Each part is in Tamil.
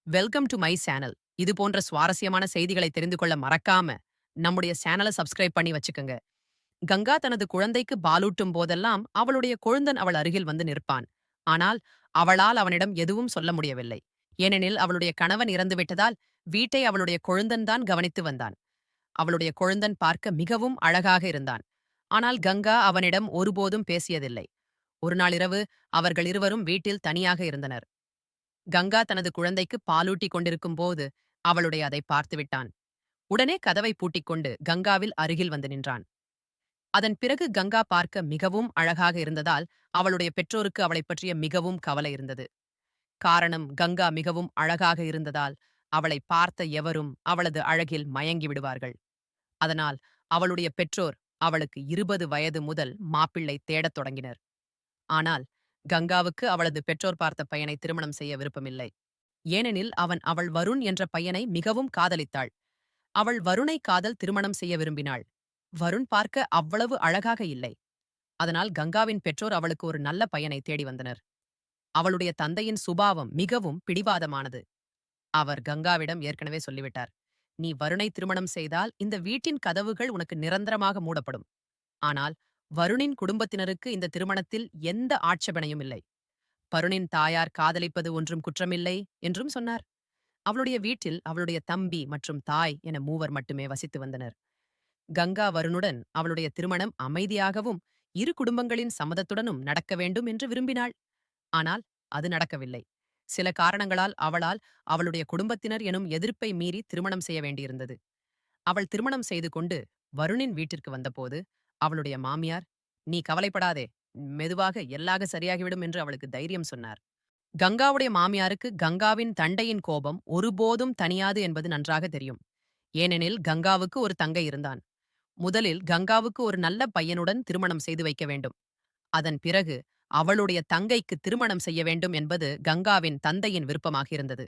Welcome to my channel. இது போன்ற சுவாரஸ்யமான செய்திகளை தெரிந்து கொள்ள மறக்காம நம்முடைய சேனலை சப்ஸ்கிரைப் பண்ணி வச்சுக்கோங்க. கங்கா தனது குழந்தைக்கு பாலூட்டும் போதெல்லாம் அவளுடைய கொழுந்தன் அவள் அருகில் வந்து நிற்பான். ஆனால் அவளால் அவனிடம் எதுவும் சொல்ல முடியவில்லை. ஏனெனில் அவளுடைய கணவன் இறந்துவிட்டதால் வீட்டை அவளுடைய கொழுந்தன் தான் கவனித்து வந்தான். அவளுடைய கொழுந்தன் பார்க்க மிகவும் அழகாக இருந்தான். ஆனால் கங்கா அவனிடம் ஒருபோதும் பேசியதில்லை. ஒரு நாள் இரவு அவர்கள் இருவரும் வீட்டில் தனியாக இருந்தனர். கங்கா தனது குழந்தைக்கு பாலூட்டிக் கொண்டிருக்கும் போது அவளுடைய அதை பார்த்துவிட்டான். உடனே கதவை பூட்டிக்கொண்டு கங்காவில் அருகில் வந்து நின்றான். அதன் பிறகு கங்கா பார்க்க மிகவும் அழகாக இருந்ததால் அவளுடைய பெற்றோருக்கு அவளைப் பற்றிய மிகவும் கவலை இருந்தது. காரணம், கங்கா மிகவும் அழகாக இருந்ததால் அவளை பார்த்த எவரும் அவளது அழகில் மயங்கி விடுவார்கள். அதனால் அவளுடைய பெற்றோர் அவளுக்கு 20 வயது முதல் மாப்பிள்ளை தேடத் தொடங்கினர். ஆனால் கங்காவுக்கு அவளது பெற்றோர் பார்த்த பையனை திருமணம் செய்ய விருப்பமில்லை. ஏனெனில் அவள் வருண் என்ற பையனை மிகவும் காதலித்தாள். அவள் வருணை காதல் திருமணம் செய்ய விரும்பினாள். வருண் பார்க்க அவ்வளவு அழகாக இல்லை. அதனால் கங்காவின் பெற்றோர் அவளுக்கு ஒரு நல்ல பையனை தேடி வந்தனர். அவளுடைய தந்தையின் சுபாவம் மிகவும் பிடிவாதமானது. அவர் கங்காவிடம் ஏற்கனவே சொல்லிவிட்டார், நீ வருணை திருமணம் செய்தால் இந்த வீட்டின் கதவுகள் உனக்கு நிரந்தரமாக மூடப்படும். ஆனால் வருணின் குடும்பத்தினருக்கு இந்த திருமணத்தில் எந்த ஆட்சேபனையும் இல்லை. வருணின் தாயார் காதலிப்பது ஒன்றும் குற்றமில்லை என்றும் சொன்னார். அவளுடைய வீட்டில் அவளுடைய தம்பி மற்றும் தாய் என மூவர் மட்டுமே வசித்து வந்தனர். கங்கா வருணுடன் அவளுடைய திருமணம் அமைதியாகவும் இரு குடும்பங்களின் சம்மதத்துடனும் நடக்க வேண்டும் என்று விரும்பினாள். ஆனால் அது நடக்கவில்லை. சில காரணங்களால் அவளால் அவளுடைய குடும்பத்தினர் எனும் எதிர்ப்பை மீறி திருமணம் செய்ய வேண்டியிருந்தது. அவள் திருமணம் செய்து கொண்டு வருணின் வீட்டிற்கு வந்தபோது அவளுடைய மாமியார், நீ கவலைப்படாதே, மெதுவாக எல்லாக சரியாகிவிடும் என்று அவளுக்கு தைரியம் சொன்னார். கங்காவுடைய மாமியாருக்கு கங்காவின் தண்டையின் கோபம் ஒருபோதும் தணியாது என்பது நன்றாக தெரியும். ஏனெனில் கங்காவுக்கு ஒரு தங்கை இருந்தான். முதலில் கங்காவுக்கு ஒரு நல்ல பையனுடன் திருமணம் செய்து வைக்க வேண்டும். அதன் பிறகு அவளுடைய தங்கைக்கு திருமணம் செய்ய வேண்டும் என்பது கங்காவின் தந்தையின் விருப்பமாக இருந்தது.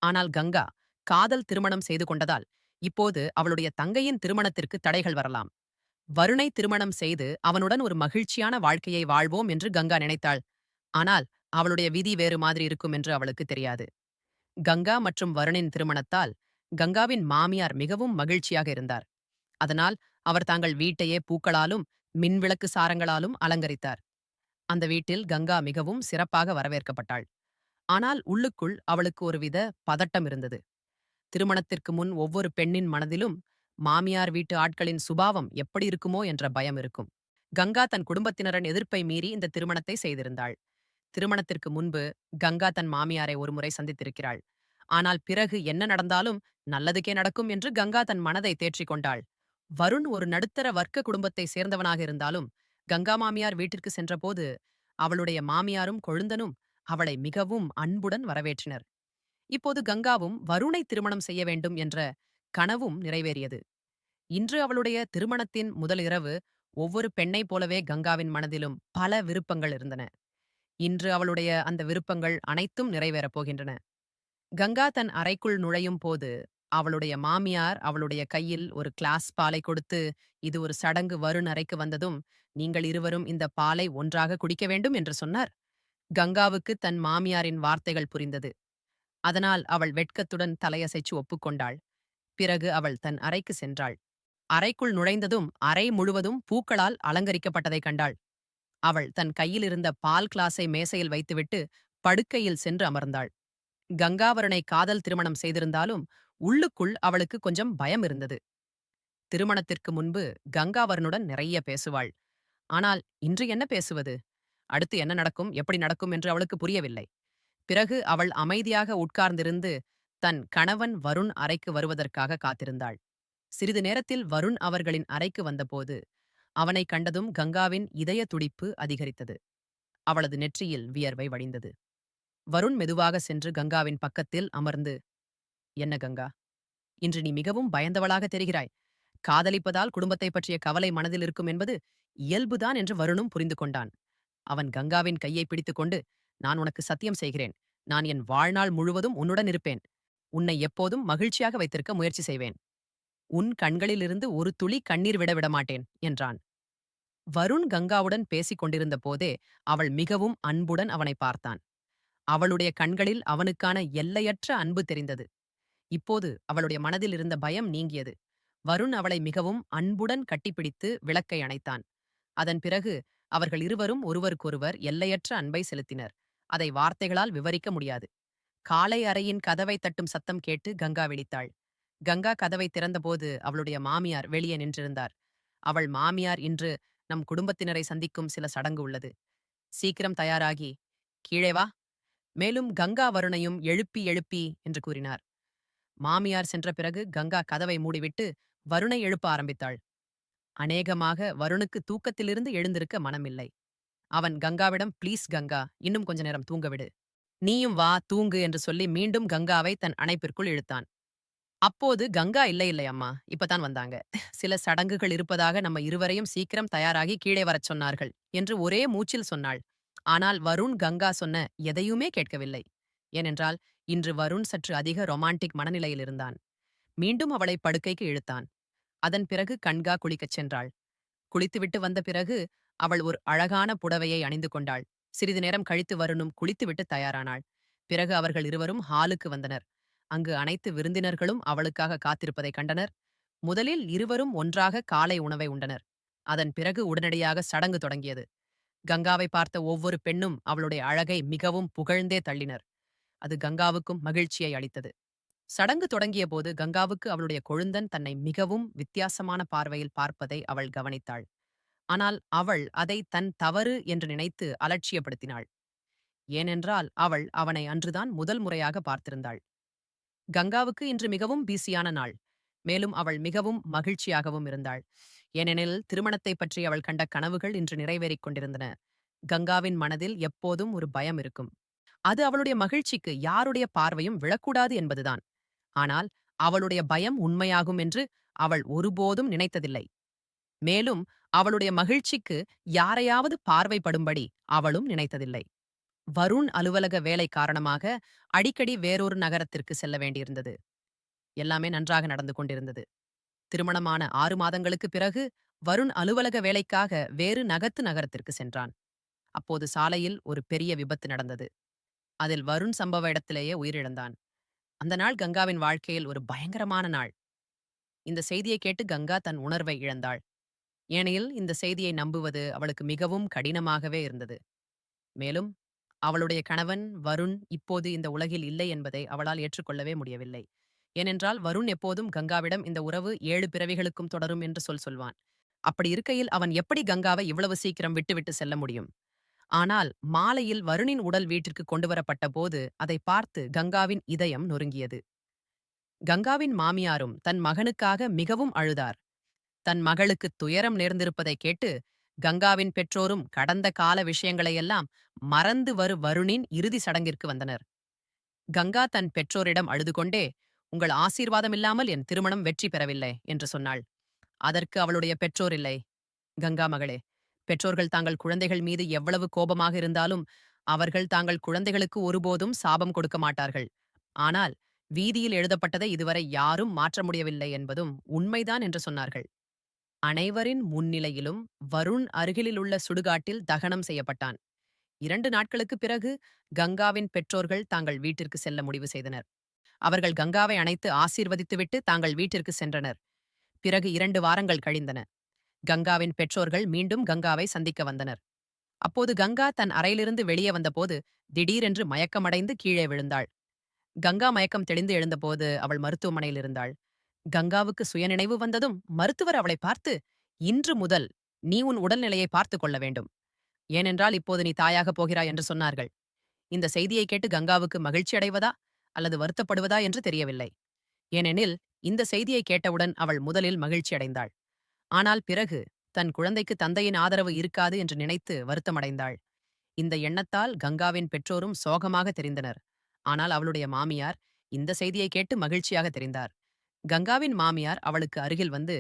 ஆனால் கங்கா காதல் திருமணம் செய்து கொண்டதால் இப்போது அவளுடைய தங்கையின் திருமணத்திற்கு தடைகள் வரலாம். வருணை திருமணம் செய்து அவனுடன் ஒரு மகிழ்ச்சியான வாழ்க்கையை வாழ்வோம் என்று கங்கா நினைத்தாள். ஆனால் அவளுடைய விதி வேறு மாதிரி இருக்கும் என்று அவளுக்கு தெரியாது. கங்கா மற்றும் வருணின் திருமணத்தால் கங்காவின் மாமியார் மிகவும் மகிழ்ச்சியாக இருந்தார். அதனால் அவர் தாங்கள் வீட்டையே பூக்களாலும் மின்விளக்கு சாரங்களாலும் அலங்கரித்தார். அந்த வீட்டில் கங்கா மிகவும் சிறப்பாக வரவேற்கப்பட்டாள். ஆனால் உள்ளுக்குள் அவளுக்கு ஒருவித பதட்டம் இருந்தது. திருமணத்திற்கு முன் ஒவ்வொரு பெண்ணின் மனதிலும் மாமியார் வீட்டு ஆட்களின் சுபாவம் எப்படி இருக்குமோ என்ற பயம் இருக்கும். கங்கா தன் குடும்பத்தினரின் எதிர்ப்பை மீறி இந்த திருமணத்தை செய்திருந்தாள். திருமணத்திற்கு முன்பு கங்கா தன் மாமியாரை ஒருமுறை சந்தித்திருக்கிறாள். ஆனால் பிறகு என்ன நடந்தாலும் நல்லதுக்கே நடக்கும் என்று கங்கா தன் மனதை தேற்றிக் கொண்டாள். வருண் ஒரு நடுத்தர வர்க்க குடும்பத்தை சேர்ந்தவனாக இருந்தாலும் கங்கா மாமியார் வீட்டிற்கு சென்றபோது அவளுடைய மாமியாரும் கொழுந்தனும் அவளை மிகவும் அன்புடன் வரவேற்றனர். இப்போது கங்காவும் வருணை திருமணம் செய்ய வேண்டும் என்ற கனவும் நிறைவேறியது. இன்று அவளுடைய திருமணத்தின் முதல் இரவு ஒவ்வொரு பெண்ணைப் போலவே கங்காவின் மனதிலும் பல விருப்பங்கள் இருந்தன. இன்று அவளுடைய அந்த விருப்பங்கள் அனைத்தும் நிறைவேறப் போகின்றன. கங்கா தன் அறைக்குள் நுழையும் போது அவளுடைய மாமியார் அவளுடைய கையில் ஒரு கிளாஸ் பாலை கொடுத்து, இது ஒரு சடங்கு, வருண் அறைக்கு வந்ததும் நீங்கள் இருவரும் இந்த பாலை ஒன்றாக குடிக்க வேண்டும் என்று சொன்னார். கங்காவுக்கு தன் மாமியாரின் வார்த்தைகள் புரிந்தது. அதனால் அவள் வெட்கத்துடன் தலையசைச்சு ஒப்புக்கொண்டாள். பிறகு அவள் தன் அறைக்கு சென்றாள். அறைக்குள் நுழைந்ததும் அறை முழுவதும் பூக்களால் அலங்கரிக்கப்பட்டதைக் கண்டாள். அவள் தன் கையில் இருந்த பால் கிளாஸை மேசையில் வைத்துவிட்டு படுக்கையில் சென்று அமர்ந்தாள். கங்காவரனை காதல் திருமணம் செய்திருந்தாலும் உள்ளுக்குள் அவளுக்கு கொஞ்சம் பயம் இருந்தது. திருமணத்திற்கு முன்பு கங்காவரனுடன் நிறைய பேசுவாள். ஆனால் இன்று என்ன பேசுவது? அடுத்து என்ன நடக்கும், எப்படி நடக்கும் என்று அவளுக்கு புரியவில்லை. பிறகு அவள் அமைதியாக உட்கார்ந்திருந்து தன் கணவன் வருண் அறைக்கு வருவதற்காக காத்திருந்தாள். சிறிது நேரத்தில் வருண் அவர்களின் அறைக்கு வந்தபோது அவனை கண்டதும் கங்காவின் இதய துடிப்பு அதிகரித்தது. அவளது நெற்றியில் வியர்வை வடிந்தது. வருண் மெதுவாக சென்று கங்காவின் பக்கத்தில் அமர்ந்து, என்ன கங்கா, இன்று நீ மிகவும் பயந்தவளாக தெரிகிறாய். காதலிப்பதால் குடும்பத்தை பற்றிய கவலை மனதில் இருக்கும் என்பது இயல்புதான் என்று வருணும் புரிந்து கொண்டான். அவன் கங்காவின் கையை பிடித்துக்கொண்டு, நான் உனக்கு சத்தியம் செய்கிறேன், நான் என் வாழ்நாள் முழுவதும் உன்னுடன் இருப்பேன். உன்னை எப்போதும் மகிழ்ச்சியாக வைத்திருக்க முயற்சி செய்வேன். உன் கண்களிலிருந்து ஒரு துளி கண்ணீர் விட விடமாட்டேன் என்றான். வருண் கங்காவுடன் பேசிக் கொண்டிருந்த போதே அவள் மிகவும் அன்புடன் அவனை பார்த்தான். அவளுடைய கண்களில் அவனுக்கான எல்லையற்ற அன்பு தெரிந்தது. இப்போது அவளுடைய மனதில் இருந்த பயம் நீங்கியது. வருண் அவளை மிகவும் அன்புடன் கட்டிப்பிடித்து விளக்கை அணைத்தான். அதன் பிறகு அவர்கள் இருவரும் ஒருவருக்கொருவர் எல்லையற்ற அன்பை செலுத்தினர். அதை வார்த்தைகளால் விவரிக்க முடியாது. காலை அறையின் கதவை தட்டும் சத்தம் கேட்டு கங்கா விழித்தாள். கங்கா கதவை திறந்தபோது அவளுடைய மாமியார் வெளியே நின்றிருந்தார். அவள் மாமியார், இன்று நம் குடும்பத்தினரை சந்திக்கும் சில சடங்கு உள்ளது. சீக்கிரம் தயாராகி கீழே வா. மேலும் கங்கா வருணையும் எழுப்பி எழுப்பி என்று கூறினார். மாமியார் சென்ற பிறகு கங்கா கதவை மூடிவிட்டு வருணை எழுப்ப ஆரம்பித்தாள். அநேகமாக வருணுக்கு தூக்கத்திலிருந்து எழுந்திருக்க மனமில்லை. அவன் கங்காவிடம், ப்ளீஸ் கங்கா, இன்னும் கொஞ்ச நேரம் தூங்கவிடு. நீயும் வா, தூங்கு என்று சொல்லி மீண்டும் கங்காவை தன் அணைப்பிற்குள் இழுத்தான். அப்போது கங்கா, இல்லை இல்லை அம்மா, இப்பதான் வந்தாங்க. சில சடங்குகள் இருப்பதாக நம்ம இருவரையும் சீக்கிரம் தயாராகி கீழே வரச் சொன்னார்கள் என்று ஒரே மூச்சில் சொன்னாள். ஆனால் வருண் கங்கா சொன்ன எதையுமே கேட்கவில்லை. ஏனென்றால் இன்று வருண் சற்று அதிக ரொமான்டிக் மனநிலையில் இருந்தான். மீண்டும் அவளை படுக்கைக்கு இழுத்தான். அதன் பிறகு கண்கா குளிக்கச் சென்றாள். குளித்துவிட்டு வந்த பிறகு அவள் ஒரு அழகான புடவையை அணிந்து கொண்டாள். சிறிது நேரம் கழித்து வருணும் குளித்துவிட்டு தயாரானாள். பிறகு அவர்கள் இருவரும் ஹாலுக்கு வந்தனர். அங்கு அனைத்து விருந்தினர்களும் அவளுக்காக காத்திருப்பதைக் கண்டனர். முதலில் இருவரும் ஒன்றாக காலை உணவை உண்டனர். அதன் பிறகு உடனடியாக சடங்கு தொடங்கியது. கங்காவை பார்த்த ஒவ்வொரு பெண்ணும் அவளுடைய அழகை மிகவும் புகழ்ந்தே தள்ளினர். அது கங்காவுக்கும் மகிழ்ச்சியை அளித்தது. சடங்கு தொடங்கிய போது கங்காவுக்கு அவளுடைய கொழுந்தன் தன்னை மிகவும் வித்தியாசமான பார்வையில் பார்ப்பதை அவள் கவனித்தாள். ஆனால் அவள் அதை தன் தவறு என்று நினைத்து அலட்சியப்படுத்தினாள். ஏனென்றால் அவள் அவனை அன்றுதான் முதல் முறையாக பார்த்திருந்தாள். கங்காவுக்கு இன்று மிகவும் பிஸியான நாள். மேலும் அவள் மிகவும் மகிழ்ச்சியாகவும் இருந்தாள். ஏனெனில் திருமணத்தை பற்றி அவள் கண்ட கனவுகள் இன்று நிறைவேறிக் கொண்டிருந்தன. கங்காவின் மனதில் எப்போதும் ஒரு பயம் இருக்கும். அது அவளுடைய மகிழ்ச்சிக்கு யாருடைய பார்வையும் விழக்கூடாது என்பதுதான். ஆனால் அவளுடைய பயம் உண்மையாகும் என்று அவள் ஒருபோதும் நினைத்ததில்லை. மேலும் அவளுடைய மகிழ்ச்சிக்கு யாரையாவது பார்வைப்படும்படி அவளும் நினைத்ததில்லை. வருண் அலுவலக வேலை காரணமாக அடிக்கடி வேறொரு நகரத்திற்கு செல்ல வேண்டியிருந்தது. எல்லாமே நன்றாக நடந்து கொண்டிருந்தது. திருமணமான 6 மாதங்களுக்கு பிறகு வருண் அலுவலக வேலைக்காக வேறு நகரத்திற்கு சென்றான். அப்போது சாலையில் ஒரு பெரிய விபத்து நடந்தது. அதில் வருண் சம்பவ இடத்திலேயே உயிரிழந்தான். அந்த நாள் கங்காவின் வாழ்க்கையில் ஒரு பயங்கரமான நாள். இந்த செய்தியை கேட்டு கங்கா தன் உணர்வை இழந்தாள். ஏனெனில் இந்த செய்தியை நம்புவது அவளுக்கு மிகவும் கடினமாகவே இருந்தது. மேலும் அவளுடைய கணவன் வருண் இப்போது இந்த உலகில் இல்லை என்பதை அவளால் ஏற்றுக்கொள்ளவே முடியவில்லை. ஏனென்றால் வருண் எப்போதும் கங்காவிடம் இந்த உறவு 7 பிறவிகளுக்கும் தொடரும் என்று சொல்வான். அப்படி இருக்கையில் அவன் எப்படி கங்காவை இவ்வளவு சீக்கிரம் விட்டுவிட்டு செல்ல முடியும்? ஆனால் மாலையில் வருணின் உடல் வீட்டிற்கு கொண்டுவரப்பட்ட போது அதை பார்த்து கங்காவின் இதயம் நொறுங்கியது. கங்காவின் மாமியாரும் தன் மகனுக்காக மிகவும் அழுதார். தன் மகளுக்கு துயரம் நேர்ந்திருப்பதைக் கேட்டு கங்காவின் பெற்றோரும் கடந்த கால விஷயங்களையெல்லாம் மறந்து வருணின் இறுதி சடங்கிற்கு வந்தனர். கங்கா தன் பெற்றோரிடம் அழுது கொண்டே, உங்கள் ஆசீர்வாதமில்லாமல் என் திருமணம் வெற்றி பெறவில்லை என்று சொன்னாள். அதற்கு அவளுடைய பெற்றோர், இல்லை கங்கா மகளே, பெற்றோர்கள் தாங்கள் குழந்தைகள் மீது எவ்வளவு கோபமாக இருந்தாலும் அவர்கள் தாங்கள் குழந்தைகளுக்கு ஒருபோதும் சாபம் கொடுக்க மாட்டார்கள். ஆனால் வீதியில் எழுதப்பட்டதை இதுவரை யாரும் மாற்ற முடியவில்லை என்பதும் உண்மைதான் என்று சொன்னார்கள். அனைவரின் முன்னிலையிலும் வருண் அருகிலுள்ள சுடுகாட்டில் தகனம் செய்யப்பட்டான். 2 நாட்களுக்குப் பிறகு கங்காவின் பெற்றோர்கள் தாங்கள் வீட்டிற்கு செல்ல முடிவு செய்தனர். அவர்கள் கங்காவை அணைத்து ஆசீர்வதித்துவிட்டு தாங்கள் வீட்டிற்கு சென்றனர். பிறகு 2 வாரங்கள் கழிந்தன. கங்காவின் பெற்றோர்கள் மீண்டும் கங்காவை சந்திக்க வந்தனர். அப்போது கங்கா தன் அறையிலிருந்து வெளியே வந்தபோது திடீரென்று மயக்கமடைந்து கீழே விழுந்தாள். கங்கா மயக்கம் தெளிந்து எழுந்தபோது அவள் மருத்துவமனையில் இருந்தாள். கங்காவுக்கு சுயநினைவு வந்ததும் மருத்துவர் அவளை பார்த்து, இன்று முதல் நீ உன் உடல்நிலையை பார்த்துக் கொள்ள வேண்டும். ஏனென்றால் இப்போது நீ தாயாகப் போகிறாய் என்று சொன்னார்கள். இந்த செய்தியை கேட்டு கங்காவுக்கு மகிழ்ச்சி அடைவதா அல்லது வருத்தப்படுவதா என்று தெரியவில்லை. ஏனெனில் இந்த செய்தியை கேட்டவுடன் அவள் முதலில் மகிழ்ச்சி அடைந்தாள். ஆனால் பிறகு தன் குழந்தைக்கு தந்தையின் ஆதரவு இருக்காது என்று நினைத்து வருத்தமடைந்தாள். இந்த எண்ணத்தால் கங்காவின் பெற்றோரும் சோகமாக தெரிந்தனர். ஆனால் அவளுடைய மாமியார் இந்த செய்தியை கேட்டு மகிழ்ச்சியாக தெரிந்தார். கங்காவின் மாமியார் அவளுக்கு அருகில் வந்து,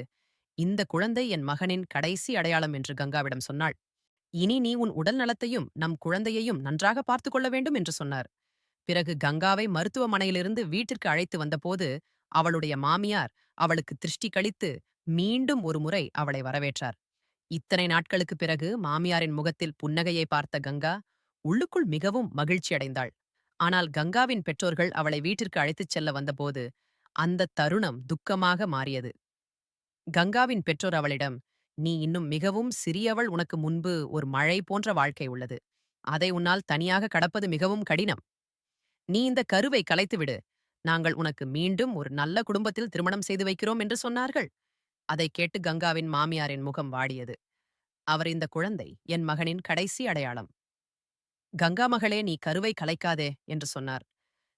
இந்த குழந்தை என் மகனின் கடைசி அடையாளம் என்று கங்காவிடம் சொன்னாள். இனி நீ உன் உடல் நலத்தையும் நம் குழந்தையையும் நன்றாக பார்த்துக் கொள்ள வேண்டும் என்று சொன்னார். பிறகு கங்காவை மருத்துவமனையிலிருந்து வீட்டிற்கு அழைத்து வந்தபோது அவளுடைய மாமியார் அவளுக்கு திருஷ்டி கழித்து மீண்டும் ஒரு முறை அவளை வரவேற்றார். இத்தனை நாட்களுக்குப் பிறகு மாமியாரின் முகத்தில் புன்னகையை பார்த்த கங்கா உள்ளுக்குள் மிகவும் மகிழ்ச்சி அடைந்தாள். ஆனால் கங்காவின் பெற்றோர்கள் அவளை வீட்டிற்கு அழைத்துச் செல்ல வந்தபோது அந்த தருணம் துக்கமாக மாறியது. கங்காவின் பெற்றோர் அவளிடம், "நீ இன்னும் மிகவும் சிறியவள், உனக்கு முன்பு ஒரு மழை போன்ற வாழ்க்கை உள்ளது. அதை உன்னால் தனியாக கடப்பது மிகவும் கடினம். நீ இந்த கருவை கலைத்துவிடு. நாங்கள் உனக்கு மீண்டும் ஒரு நல்ல குடும்பத்தில் திருமணம் செய்து வைக்கிறோம்" என்று சொன்னார்கள். அதைக் கேட்டு கங்காவின் மாமியாரின் முகம் வாடியது. அவர், "இந்த குழந்தை என் மகனின் கடைசி அடையாளம். கங்கா மகளே, நீ கருவை கலைக்காதே" என்று சொன்னார்.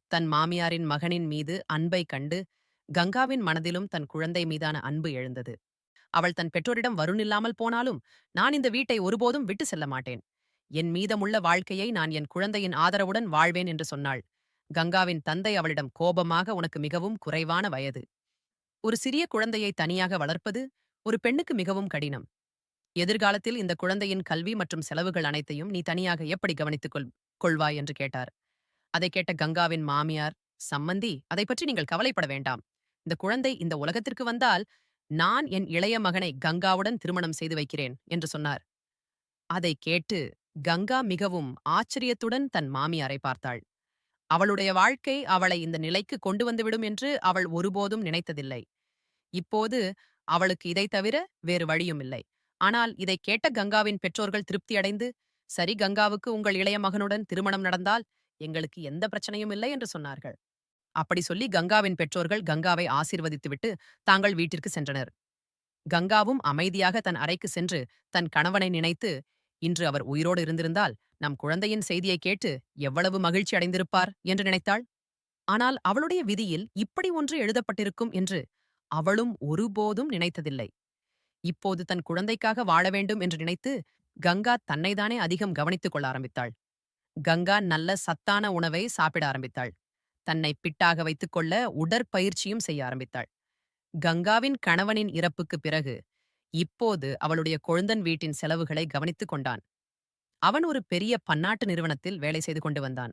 தன் மாமியாரின் மகனின் மீது அன்பை கண்டு கங்காவின் மனதிலும் தன் குழந்தை மீதான அன்பு எழுந்தது. அவள் தன் பெற்றோரிடம், "வருண் இல்லாமல் போனாலும் நான் இந்த வீட்டை ஒருபோதும் விட்டு செல்ல மாட்டேன். என் மீதமுள்ள வாழ்க்கையை நான் என் குழந்தையின் ஆதரவுடன் வாழ்வேன்" என்று சொன்னாள். கங்காவின் தந்தை அவளிடம் கோபமாக, "உனக்கு மிகவும் குறைவான வயது. ஒரு சிறிய குழந்தையை தனியாக வளர்ப்பது ஒரு பெண்ணுக்கு மிகவும் கடினம். எதிர்காலத்தில் இந்த குழந்தையின் கல்வி மற்றும் செலவுகள் அனைத்தையும் நீ தனியாக எப்படி கொள்வாய் என்று கேட்டார். அதைக் கேட்ட கங்காவின் மாமியார், "சம்மந்தி, அதைப் பற்றி நீங்கள் கவலைப்பட வேண்டாம். இந்த குழந்தை இந்த உலகத்திற்கு வந்தால் நான் என் இளைய மகனை கங்காவுடன் திருமணம் செய்து வைக்கிறேன்" என்று சொன்னார். அதைக் கேட்டு கங்கா மிகவும் ஆச்சரியத்துடன் தன் மாமியாரை பார்த்தாள். அவளுடைய வாழ்க்கை அவளை இந்த நிலைக்கு கொண்டு வந்துவிடும் என்று அவள் ஒருபோதும் நினைத்ததில்லை. இப்போது அவளுக்கு இதைத் தவிர வேறு வழியும் இல்லை. ஆனால் இதைக் கேட்ட கங்காவின் பெற்றோர்கள் திருப்தியடைந்து, "சரி, கங்காவுக்கு உங்கள் இளைய மகனுடன் திருமணம் நடந்தால் எங்களுக்கு எந்த பிரச்சனையும் இல்லை" என்று சொன்னார்கள். அப்படி சொல்லி கங்காவின் பெற்றோர்கள் கங்காவை ஆசீர்வதித்துவிட்டு தாங்கள் வீட்டிற்கு சென்றனர். கங்காவும் அமைதியாக தன் அறைக்கு சென்று தன் கணவனை நினைத்து, இன்று அவர் உயிரோடு இருந்திருந்தால் நம் குழந்தையின் செய்தியைக் கேட்டு எவ்வளவு மகிழ்ச்சி அடைந்திருப்பார் என்று நினைத்தாள். ஆனால் அவளுடைய விதியில் இப்படி ஒன்று எழுதப்பட்டிருக்கும் என்று அவளும் ஒருபோதும் நினைத்ததில்லை. இப்போது தன் குழந்தைக்காக வாழ வேண்டும் என்று நினைத்து கங்கா தன்னைத்தானே அதிகம் கவனித்துக் கொள்ள ஆரம்பித்தாள். கங்கா நல்ல சத்தான உணவை சாப்பிட ஆரம்பித்தாள். தன்னை பிட்டாக வைத்துக் கொள்ள உடற்பயிற்சியும் செய்ய ஆரம்பித்தாள். கங்காவின் கணவனின் இறப்புக்குப் பிறகு இப்போது அவளுடைய கொழுந்தன் வீட்டின் செலவுகளை கவனித்துக் கொண்டான். அவன் ஒரு பெரிய பன்னாட்டு நிறுவனத்தில் வேலை செய்து கொண்டு வந்தான்.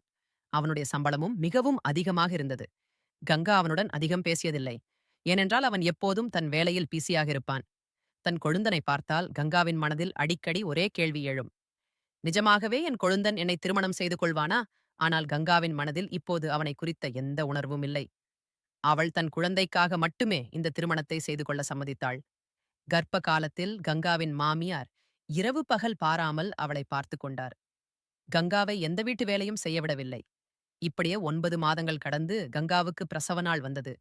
அவனுடைய சம்பளமும் மிகவும் அதிகமாக இருந்தது. கங்கா அவனுடன் அதிகம் பேசியதில்லை. ஏனென்றால் அவன் எப்போதும் தன் வேலையில் பிஸியாக இருப்பான். தன் கொழுந்தனை பார்த்தால் கங்காவின் மனதில் அடிக்கடி ஒரே கேள்வி எழும். நிஜமாகவே என் கொழுந்தன் என்னை திருமணம் செய்து கொள்வானா? ஆனால் கங்காவின் மனதில் இப்போது அவனை குறித்த எந்த உணர்வும் இல்லை. அவள் தன் குழந்தைக்காக மட்டுமே இந்த திருமணத்தை செய்து கொள்ள சம்மதித்தாள். கர்ப்ப காலத்தில் கங்காவின் மாமியார் இரவு பகல் பாராமல் அவளை பார்த்து கொண்டார். கங்காவை எந்த வீட்டு வேலையும் செய்யவிடவில்லை. இப்படியே 9 மாதங்கள் கடந்து கங்காவுக்கு பிரசவ நாள் வந்தது.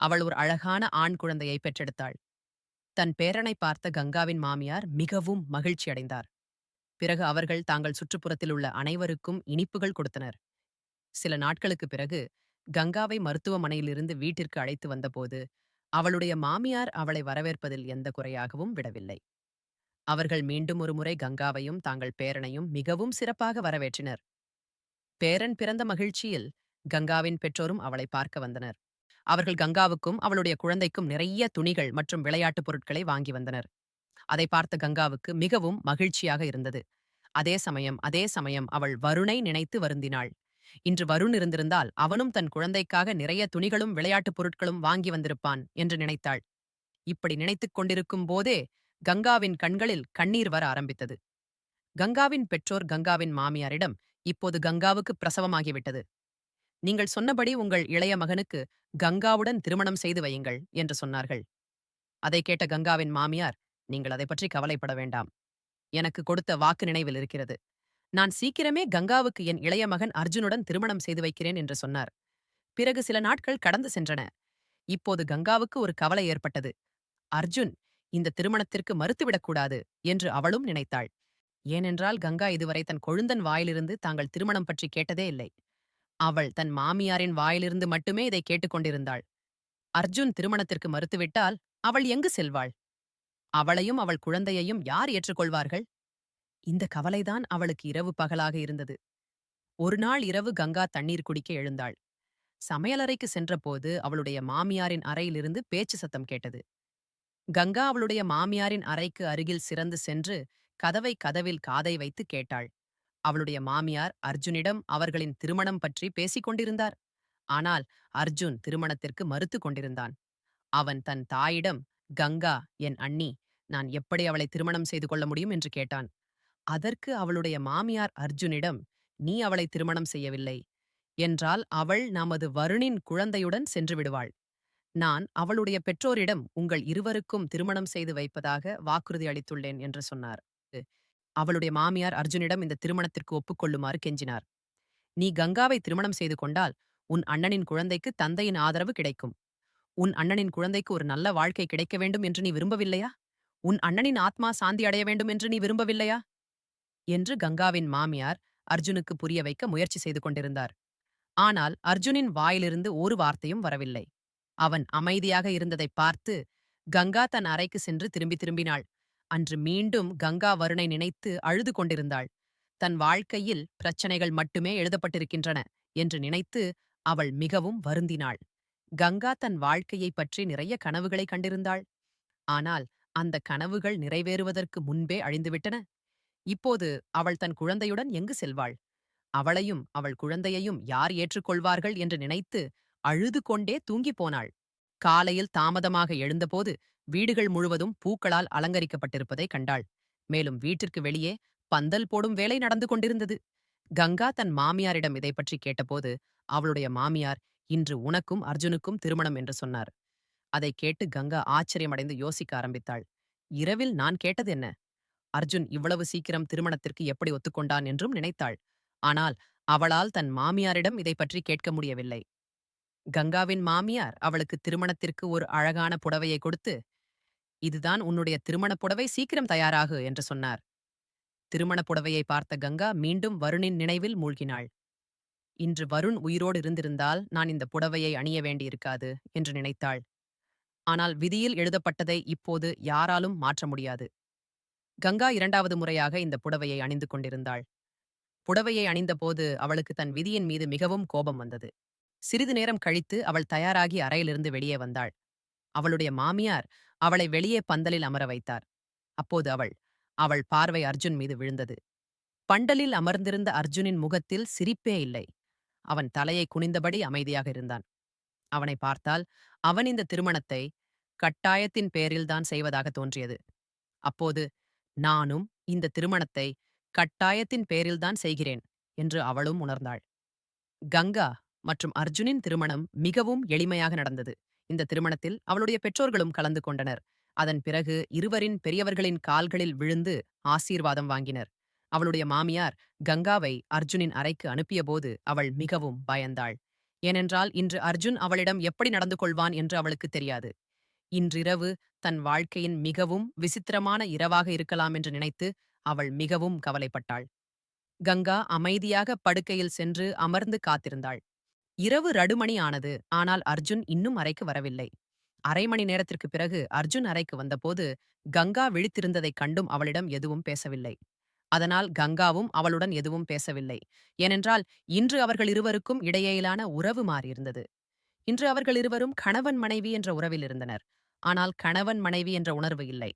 அவள் ஒரு அழகான ஆண் குழந்தையை பெற்றெடுத்தாள். தன் பேரனை பார்த்த கங்காவின் மாமியார் மிகவும் மகிழ்ச்சியடைந்தார். பிறகு அவர்கள் தாங்கள் சுற்றுப்புறத்தில் உள்ள அனைவருக்கும் இனிப்புகள் கொடுத்தனர். சில நாட்களுக்குப் பிறகு கங்காவை மருத்துவமனையிலிருந்து வீட்டிற்கு அழைத்து வந்தபோது அவளுடைய மாமியார் அவளை வரவேற்பதில் எந்த குறையாகவும் விடவில்லை. அவர்கள் மீண்டும் ஒரு முறை கங்காவையும் தாங்கள் பேரனையும் மிகவும் சிறப்பாக வரவேற்றினர். பேரன் பிறந்த மகிழ்ச்சியில் கங்காவின் பெற்றோரும் அவளை பார்க்க வந்தனர். அவர்கள் கங்காவுக்கும் அவளுடைய குழந்தைக்கும் நிறைய துணிகள் மற்றும் விளையாட்டுப் பொருட்களை வாங்கி வந்தனர். அதை பார்த்த கங்காவுக்கு மிகவும் மகிழ்ச்சியாக இருந்தது. அதே சமயம் அவள் வருணை நினைத்து வருந்தினாள். இன்று வருண் இருந்திருந்தால் அவனும் தன் குழந்தைக்காக நிறைய துணிகளும் விளையாட்டுப் பொருட்களும் வாங்கி வந்திருப்பான் என்று நினைத்தாள். இப்படி நினைத்துக் கொண்டிருக்கும் போதே கங்காவின் கண்களில் கண்ணீர் வர ஆரம்பித்தது. கங்காவின் பெற்றோர் கங்காவின் மாமியாரிடம், "இப்போது கங்காவுக்கு பிரசவமாகிவிட்டது. நீங்கள் சொன்னபடி உங்கள் இளைய மகனுக்கு கங்காவுடன் திருமணம் செய்து வையுங்கள்" என்று சொன்னார்கள். அதை கேட்ட கங்காவின் மாமியார், "நீங்கள் அதை பற்றி கவலைப்பட வேண்டாம். எனக்கு கொடுத்த வாக்கு நினைவில் இருக்கிறது. நான் சீக்கிரமே கங்காவுக்கு என் இளைய மகன் அர்ஜுனுடன் திருமணம் செய்து வைக்கிறேன்" என்று சொன்னார். பிறகு சில நாட்கள் கடந்து சென்றன. இப்போது கங்காவுக்கு ஒரு கவலை ஏற்பட்டது. அர்ஜுன் இந்த திருமணத்திற்கு மறுத்துவிடக்கூடாது என்று அவளும் நினைத்தாள். ஏனென்றால் கங்கா இதுவரை தன் கொழுந்தன் வாயிலிருந்து தாங்கள் திருமணம் பற்றி கேட்டதே இல்லை. அவள் தன் மாமியாரின் வாயிலிருந்து மட்டுமே இதை கேட்டுக்கொண்டிருந்தாள். அர்ஜுன் திருமணத்திற்கு மறுத்துவிட்டால் அவள் எங்கு செல்வாள்? அவளையும் அவள் குழந்தையையும் யார் ஏற்றுக்கொள்வார்கள்? இந்த கவலைதான் அவளுக்கு இரவு பகலாக இருந்தது. ஒரு நாள் இரவு கங்கா தண்ணீர் குடிக்க எழுந்தாள். சமையலறைக்கு சென்றபோது அவளுடைய மாமியாரின் அறையிலிருந்து பேச்சு சத்தம் கேட்டது. கங்கா அவளுடைய மாமியாரின் அறைக்கு அருகில் சிறந்து சென்று கதவில் காதை வைத்து கேட்டாள். அவளுடைய மாமியார் அர்ஜுனிடம் அவர்களின் திருமணம் பற்றி பேசிக் கொண்டிருந்தார். ஆனால் அர்ஜுன் திருமணத்திற்கு மறுத்து கொண்டிருந்தான். அவன் தன் தாயிடம், "கங்கா என் அண்ணி, நான் எப்படி அவளை திருமணம் செய்து கொள்ள முடியும்?" என்று கேட்டான். அதற்கு அவளுடைய மாமியார் அர்ஜுனிடம், "நீ அவளை திருமணம் செய்யவில்லை. என்றால் அவள் நமது வருணின் குழந்தையுடன் சென்று விடுவாள். நான் அவளுடைய பெற்றோரிடம் உங்கள் இருவருக்கும் திருமணம் செய்து வைப்பதாக வாக்குறுதி அளித்துள்ளேன் என்று சொன்னார். அவளுடைய மாமியார் அர்ஜுனிடம் இந்த திருமணத்திற்கு ஒப்புக்கொள்ளுமாறு கெஞ்சினார். நீ கங்காவை திருமணம் செய்து கொண்டால் உன் அண்ணனின் குழந்தைக்கு தந்தையின் ஆதரவு கிடைக்கும். உன் அண்ணனின் குழந்தைக்கு ஒரு நல்ல வாழ்க்கை கிடைக்க வேண்டும் என்று நீ விரும்பவில்லையா? உன் அண்ணனின் ஆத்மா சாந்தி அடைய வேண்டும் என்று நீ விரும்பவில்லையா? என்று கங்காவின் மாமியார் அர்ஜுனுக்கு புரிய வைக்க முயற்சி செய்து கொண்டிருந்தார். ஆனால் அர்ஜுனின் வாயிலிருந்து ஒரு வார்த்தையும் வரவில்லை. அவன் அமைதியாக இருந்ததைப் பார்த்து கங்கா தன் அறைக்கு சென்று திரும்பினாள். அன்று மீண்டும் கங்கா வருணை நினைத்து அழுது கொண்டிருந்தாள். தன் வாழ்க்கையில் பிரச்சனைகள் மட்டுமே எழுதப்பட்டிருக்கின்றன என்று நினைத்து அவள் மிகவும் வருந்தினாள். கங்கா தன் வாழ்க்கையைப் பற்றி நிறைய கனவுகளை கண்டிருந்தாள். ஆனால் அந்த கனவுகள் நிறைவேறுவதற்கு முன்பே அழிந்துவிட்டன. இப்போது அவள் தன் குழந்தையுடன் எங்கு செல்வாள்? அவளையும் அவள் குழந்தையையும் யார் ஏற்றுக்கொள்வார்கள் என்று நினைத்து அழுது கொண்டே தூங்கிப் போனாள். காலையில் தாமதமாக எழுந்தபோது வீடுகள் முழுவதும் பூக்களால் அலங்கரிக்கப்பட்டிருப்பதை கண்டாள். மேலும் வீட்டிற்கு வெளியே பந்தல் போடும் வேலை நடந்து கொண்டிருந்தது. கங்கா தன் மாமியாரிடம் இதை பற்றி கேட்டபோது அவளுடைய மாமியார், இன்று உனக்கும் அர்ஜுனுக்கும் திருமணம் என்று சொன்னார். அதை கேட்டு கங்கா ஆச்சரியமடைந்து யோசிக்க ஆரம்பித்தாள். இரவில் நான் கேட்டது என்ன? அர்ஜுன் இவ்வளவு சீக்கிரம் திருமணத்திற்கு எப்படி ஒத்துக்கொண்டான் என்றும் நினைத்தாள். ஆனால் அவளால் தன் மாமியாரிடம் இதை பற்றி கேட்க முடியவில்லை. கங்காவின் மாமியார் அவளுக்கு திருமணத்திற்கு ஒரு அழகான புடவையை கொடுத்து, இதுதான் உன்னுடைய திருமணப் புடவை, சீக்கிரம் தயாராகு என்று சொன்னார். திருமணப் புடவையை பார்த்த கங்கா மீண்டும் வருணின் நினைவில் மூழ்கினாள். இன்று வருண் உயிரோடு இருந்திருந்தால் நான் இந்த புடவையை அணிய வேண்டியிருக்காது என்று நினைத்தாள். ஆனால் விதியில் எழுதப்பட்டதை இப்போது யாராலும் மாற்ற முடியாது. கங்கா இரண்டாவது முறையாக இந்த புடவையை அணிந்து கொண்டிருந்தாள். புடவையை அணிந்தபோது அவளுக்கு தன் விதியின் மீது மிகவும் கோபம் வந்தது. சிறிது நேரம் கழித்து அவள் தயாராகி அறையிலிருந்து வெளியே வந்தாள். அவளுடைய மாமியார் அவளை வெளியே பந்தலில் அமர வைத்தார். அப்போது அவள் பார்வை அர்ஜுன் மீது விழுந்தது. பண்டலில் அமர்ந்திருந்த அர்ஜுனின் முகத்தில் சிரிப்பே இல்லை. அவன் தலையை குனிந்தபடி அமைதியாக இருந்தான். அவனை பார்த்தால் அவன் இந்த திருமணத்தை கட்டாயத்தின் பேரில்தான் செய்வதாக தோன்றியது. அப்போது நானும் இந்த திருமணத்தை கட்டாயத்தின் பேரில்தான் செய்கிறேன் என்று அவளும் உணர்ந்தாள். கங்கா மற்றும் அர்ஜுனின் திருமணம் மிகவும் எளிமையாக நடந்தது. இந்த திருமணத்தில் அவளுடைய பெற்றோர்களும் கலந்து கொண்டனர். அதன் பிறகு இருவரின் பெரியவர்களின் கால்களில் விழுந்து ஆசீர்வாதம் வாங்கினர். அவளுடைய மாமியார் கங்காவை அர்ஜுனின் அறைக்கு அனுப்பியபோது அவள் மிகவும் பயந்தாள். ஏனென்றால் இன்று அர்ஜுன் அவளிடம் எப்படி நடந்து கொள்வான் என்று அவளுக்கு தெரியாது. இன்றிரவு தன் வாழ்க்கையின் மிகவும் விசித்திரமான இரவாக இருக்கலாம் என்று நினைத்து அவள் மிகவும் கவலைப்பட்டாள். கங்கா அமைதியாக படுக்கையில் சென்று அமர்ந்து காத்திருந்தாள். இரவு ரடுமணி ஆனது. ஆனால் அர்ஜுன் இன்னும் அறைக்கு வரவில்லை. அரை மணி நேரத்திற்கு பிறகு அர்ஜுன் அறைக்கு வந்தபோது கங்கா விழித்திருந்ததைக் கண்டும் அவளிடம் எதுவும் பேசவில்லை. அதனால் கங்காவும் அவளுடன் எதுவும் பேசவில்லை. ஏனென்றால் இன்று அவர்கள் இருவருக்கும் இடையேயிலான உறவு மாறியிருந்தது. இன்று அவர்கள் இருவரும் கணவன் மனைவி என்ற உறவில் இருந்தனர். ஆனால் கணவன் மனைவி என்ற உணர்வு இல்லை.